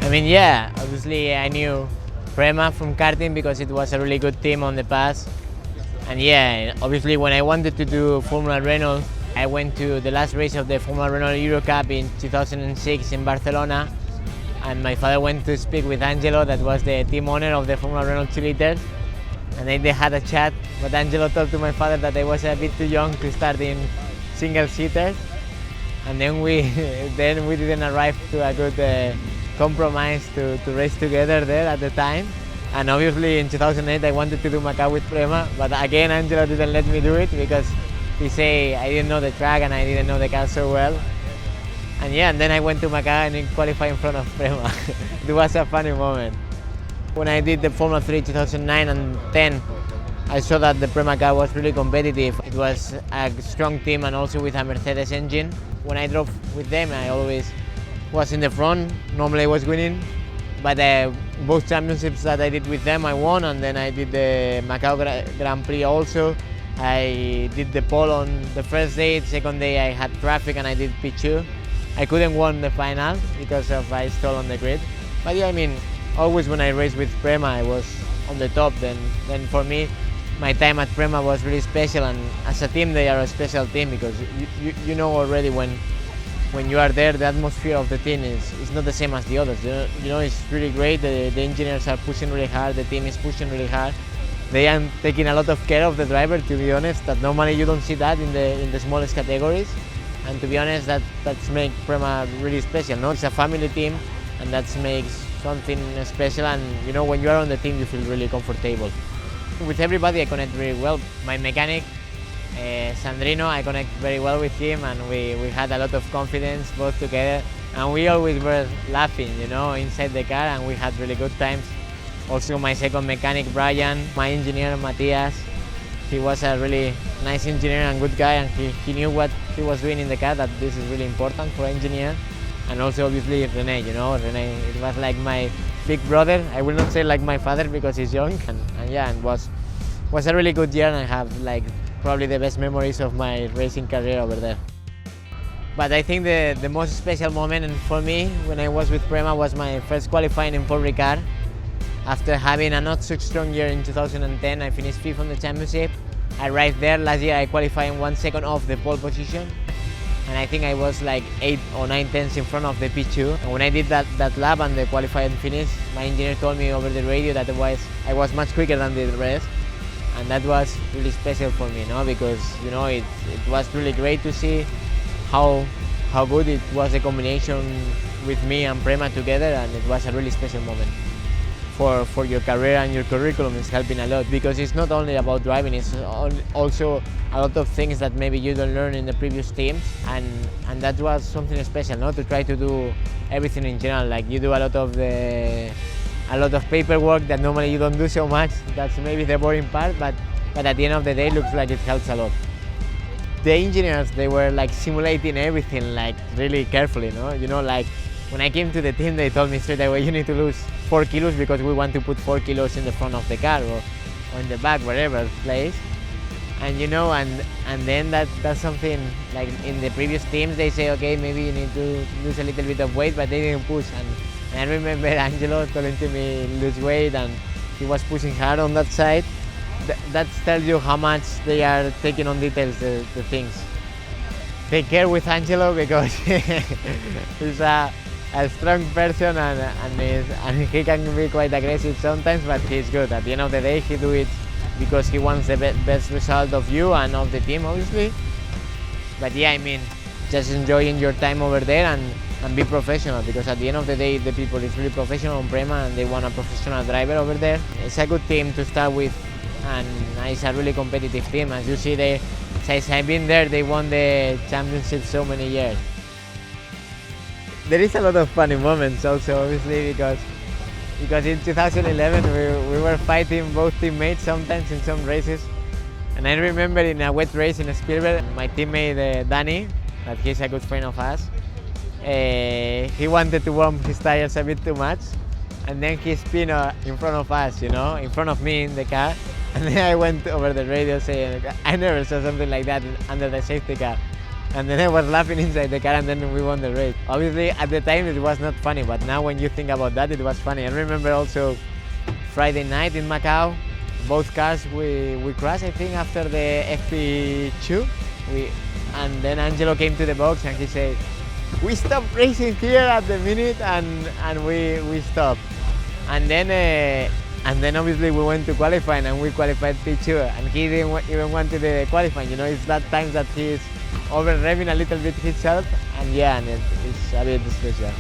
I mean, yeah, obviously I knew Prema from karting because it was a really good team on the past. And yeah, obviously when I wanted to do Formula Renault, I went to the last race of the Formula Renault Euro Cup in 2006 in Barcelona. And my father went to speak with Angelo, that was the team owner of the Formula Renault 2 liters. And then they had a chat, but Angelo told to my father that I was a bit too young to start in single seaters. And then we didn't arrive to a good compromise to race together there at the time. And obviously in 2008 I wanted to do Macau with Prema, but again Angelo didn't let me do it because he said I didn't know the track and I didn't know the car so well. And yeah, and then I went to Macau and qualified in front of Prema. It was a funny moment. When I did the Formula 3 2009 and 10, I saw that the Prema car was really competitive. It was a strong team and also with a Mercedes engine. When I drove with them, I always was in the front. Normally I was winning, but both championships that I did with them, I won, and then I did the Macau Grand Prix also. I did the pole on the first day. The second day I had traffic and I did P2. I couldn't win the final because of I stalled on the grid. But yeah, I mean, always when I raced with Prema, I was on the top. Then for me, my time at Prema was really special, and as a team, they are a special team because you know already when you are there, the atmosphere of the team is not the same as the others. You know, it's really great. The engineers are pushing really hard. The team is pushing really hard. They are taking a lot of care of the driver, to be honest. That normally you don't see that in the smallest categories. And to be honest, that's makes Prema really special. No, it's a family team, and that makes something special. And you know, when you are on the team, you feel really comfortable. With everybody, I connect very well. My mechanic, Sandrino, I connect very well with him, and we had a lot of confidence both together. And we always were laughing, you know, inside the car, and we had really good times. Also, my second mechanic, Brian, my engineer, Matthias. He was a really nice engineer and good guy, and he knew what he was doing in the car, that this is really important for an engineer. And also obviously Rene, you know, Rene, it was like my big brother. I will not say like my father because he's young, and yeah, and was a really good year, and I have like probably the best memories of my racing career over there. But I think the most special moment for me when I was with Prema was my first qualifying in Paul Ricard. After having a not so strong year in 2010, I finished 5th on the championship. I arrived there. Last year I qualified in 1 second off the pole position. And I think I was like 8 or 9 tenths in front of the P2. And when I did that lap and the qualifying finish, my engineer told me over the radio that I was much quicker than the rest. And that was really special for me, no? Because you know it was really great to see how good it was a combination with me and Prema together, and it was a really special moment. For your career and your curriculum is helping a lot, because it's not only about driving, it's also a lot of things that maybe you don't learn in the previous teams, and that was something special, no? To try to do everything in general. Like you do a lot of paperwork that normally you don't do so much. That's maybe the boring part, but at the end of the day, it looks like it helps a lot. The engineers, they were like simulating everything like really carefully, no? You know, like when I came to the team, they told me straight away, you need to lose 4 kilos because we want to put 4 kilos in the front of the car or in the back, wherever place. And you know, and then that's something like in the previous teams, they say, okay, maybe you need to lose a little bit of weight, but they didn't push. And I remember Angelo telling to me lose weight, and he was pushing hard on that side. That tells you how much they are taking on details, the things. Take care with Angelo because he's a strong person, and he can be quite aggressive sometimes, but he's good. At the end of the day, he do it because he wants the best result of you and of the team, obviously. But yeah, I mean, just enjoying your time over there and be professional, because at the end of the day, the people is really professional on Prema and they want a professional driver over there. It's a good team to start with, and it's a really competitive team. As you see, since I've been there, they won the championship so many years. There is a lot of funny moments also, obviously, because in 2011 we were fighting both teammates sometimes in some races. And I remember in a wet race in Spielberg, my teammate Danny, that he's a good friend of us, he wanted to warm his tires a bit too much, and then he spun in front of us, you know, in front of me in the car. And then I went over the radio saying, I never saw something like that under the safety car. And then I was laughing inside the car, and then we won the race. Obviously, at the time it was not funny, but now when you think about that, it was funny. I remember also Friday night in Macau, both cars we crashed, I think, after the FP2. And then Angelo came to the box and he said, we stopped racing here at the minute, and we stopped. And then obviously we went to qualifying, and we qualified P2, and he didn't even want to do the qualifying. You know, it's that time that he's over revving a little bit himself, and yeah, and it's a bit special.